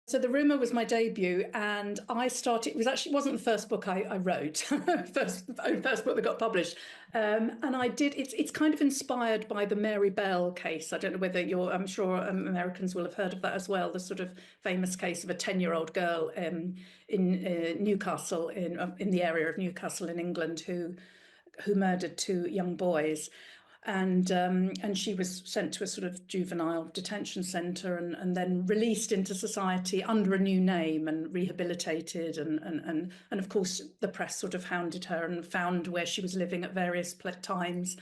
So the rumor was my debut, and I started. It wasn't the first book I wrote, first book that got published, and I did. It's kind of inspired by the Mary Bell case. I don't know whether you're. I'm sure Americans will have heard of that as well. The sort of famous case of a 10-year-old girl in Newcastle, in the area of Newcastle in England, who murdered two young boys, and she was sent to a sort of juvenile detention centre and then released into society under a new name and rehabilitated and of course the press sort of hounded her and found where she was living at various times.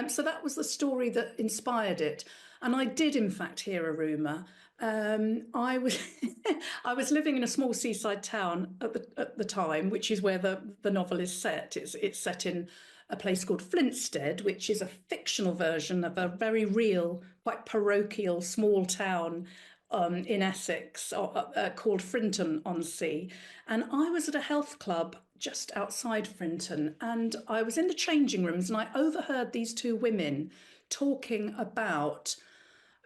So that was the story that inspired it. And I did in fact hear a rumour. I was I was living in a small seaside town at the time, which is where the novel is set. It's set in a place called Flintstead, which is a fictional version of a very real, quite parochial small town in Essex called Frinton-on-Sea. And I was at a health club just outside Frinton, and I was in the changing rooms, and I overheard these two women talking about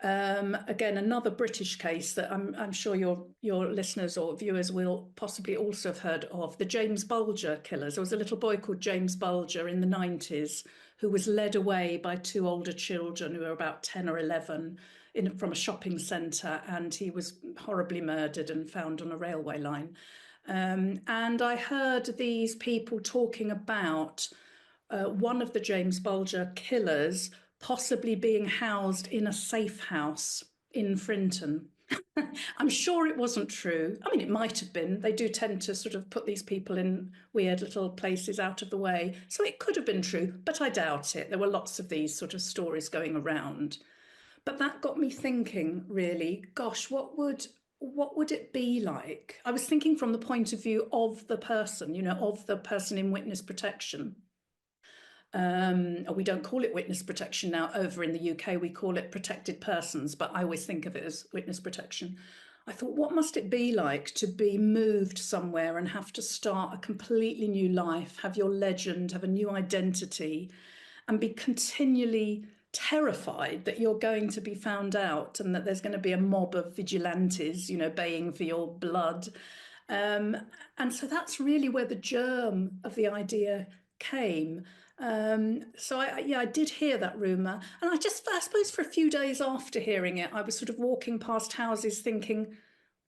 again, another British case that I'm sure your listeners or viewers will possibly also have heard of, the James Bulger killers. There was a little boy called James Bulger in the 90s who was led away by two older children who were about 10 or 11 from a shopping centre, and he was horribly murdered and found on a railway line. And I heard these people talking about one of the James Bulger killers possibly being housed in a safe house in Frinton. I'm sure it wasn't true. I mean, it might have been. They do tend to sort of put these people in weird little places out of the way. So it could have been true, but I doubt it. There were lots of these sort of stories going around. But that got me thinking, really, gosh, what would it be like? I was thinking from the point of view of the person, of the person in witness protection. We don't call it witness protection now over in the UK. We call it protected persons, but I always think of it as witness protection. I thought, what must it be like to be moved somewhere and have to start a completely new life, have your legend, have a new identity, and be continually terrified that you're going to be found out and that there's going to be a mob of vigilantes, baying for your blood. And so that's really where the germ of the idea came. So I did hear that rumor, and I suppose for a few days after hearing it, I was sort of walking past houses thinking,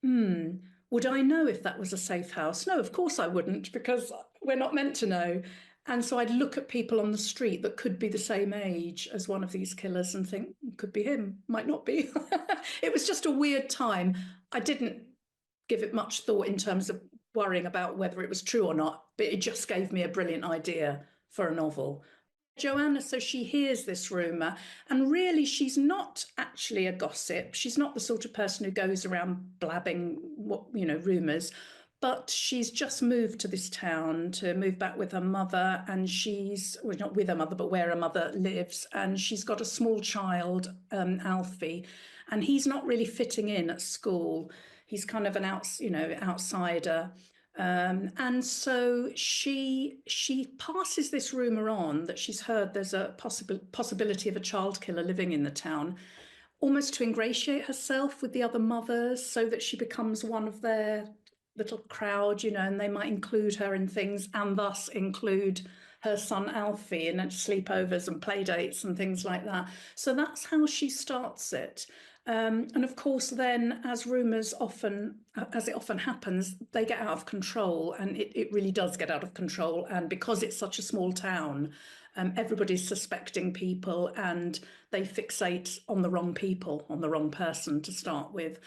would I know if that was a safe house? No, of course I wouldn't, because we're not meant to know. And so I'd look at people on the street that could be the same age as one of these killers and think, could be him, might not be. It was just a weird time. I didn't give it much thought in terms of worrying about whether it was true or not, but it just gave me a brilliant idea for a novel. Joanna, so she hears this rumour, and really she's not actually a gossip. She's not the sort of person who goes around blabbing rumours, but she's just moved to this town to move back with her mother, and well, not with her mother, but where her mother lives, and she's got a small child, Alfie, and he's not really fitting in at school. He's kind of an outsider. And so she passes this rumor on that she's heard there's a possibility of a child killer living in the town, almost to ingratiate herself with the other mothers, so that she becomes one of their little crowd, and they might include her in things and thus include her son Alfie in sleepovers and play dates and things like that. So that's how she starts it. And of course, then, as it often happens, they get out of control, and it really does get out of control. And because it's such a small town, everybody's suspecting people, and they fixate on the wrong people, on the wrong person to start with.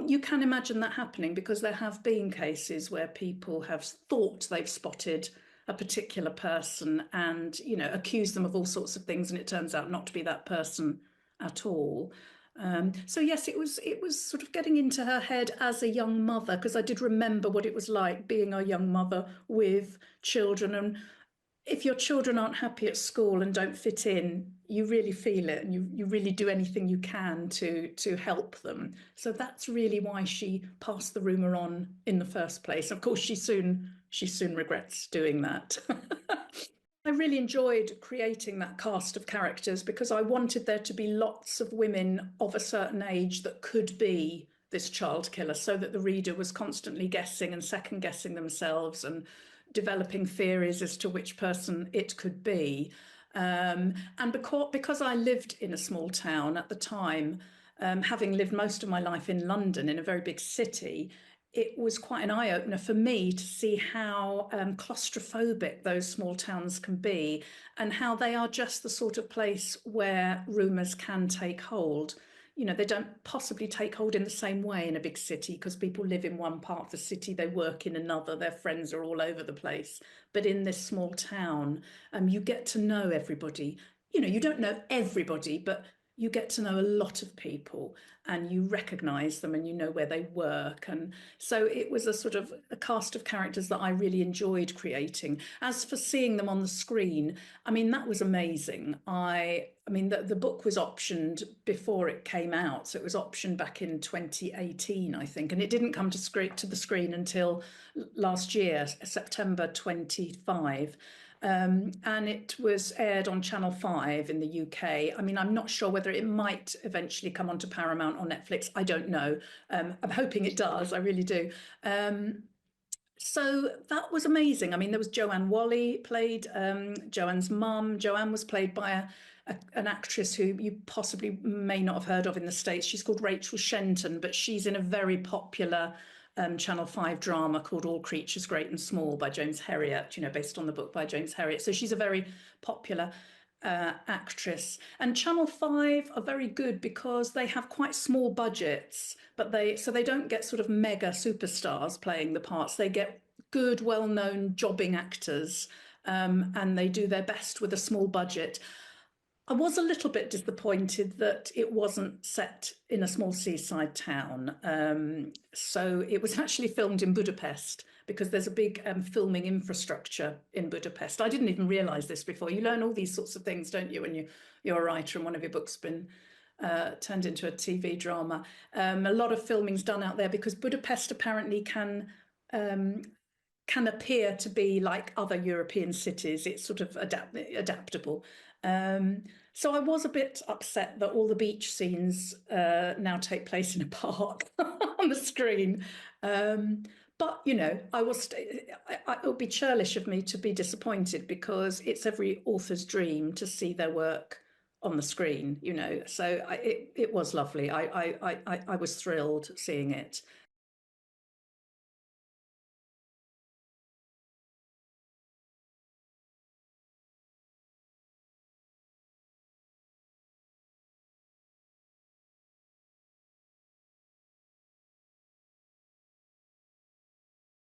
You can imagine that happening because there have been cases where people have thought they've spotted a particular person and, accuse them of all sorts of things, and it turns out not to be that person at all. So yes, it was sort of getting into her head as a young mother, because I did remember what it was like being a young mother with children. And if your children aren't happy at school and don't fit in, you really feel it, and you really do anything you can to help them. So that's really why she passed the rumor on in the first place. Of course, she soon regrets doing that. I really enjoyed creating that cast of characters because I wanted there to be lots of women of a certain age that could be this child killer, so that the reader was constantly guessing and second guessing themselves and developing theories as to which person it could be. And because I lived in a small town at the time, having lived most of my life in London, in a very big city, it was quite an eye opener for me to see how claustrophobic those small towns can be, and how they are just the sort of place where rumours can take hold. They don't possibly take hold in the same way in a big city, because people live in one part of the city, they work in another, their friends are all over the place. But in this small town, you get to know everybody. You don't know everybody, but you get to know a lot of people, and you recognize them, and you know where they work. And so it was a sort of a cast of characters that I really enjoyed creating. As for seeing them on the screen, I mean, that was amazing. I mean, the book was optioned before it came out. So it was optioned back in 2018, I think. And it didn't come to the screen until last year, September 25. And it was aired on Channel 5 in the UK. I mean, I'm not sure whether it might eventually come onto Paramount or Netflix. I don't know. I'm hoping it does. I really do. So that was amazing. I mean, there was Joanne Whalley played Joanne's mum. Joanne was played by an actress who you possibly may not have heard of in the States. She's called Rachel Shenton, but she's in a very popular Channel 5 drama called All Creatures Great and Small by James Herriot, based on the book by James Herriot. So she's a very popular actress. And Channel 5 are very good because they have quite small budgets, but they don't get sort of mega superstars playing the parts. They get good, well-known jobbing actors, and they do their best with a small budget. I was a little bit disappointed that it wasn't set in a small seaside town. So it was actually filmed in Budapest, because there's a big filming infrastructure in Budapest. I didn't even realize this before. You learn all these sorts of things, don't you, when you're a writer and one of your books has been turned into a TV drama. A lot of filming's done out there because Budapest apparently can appear to be like other European cities. It's sort of adaptable. So I was a bit upset that all the beach scenes now take place in a park on the screen. But it would be churlish of me to be disappointed, because it's every author's dream to see their work on the screen. So it was lovely. I was thrilled seeing it.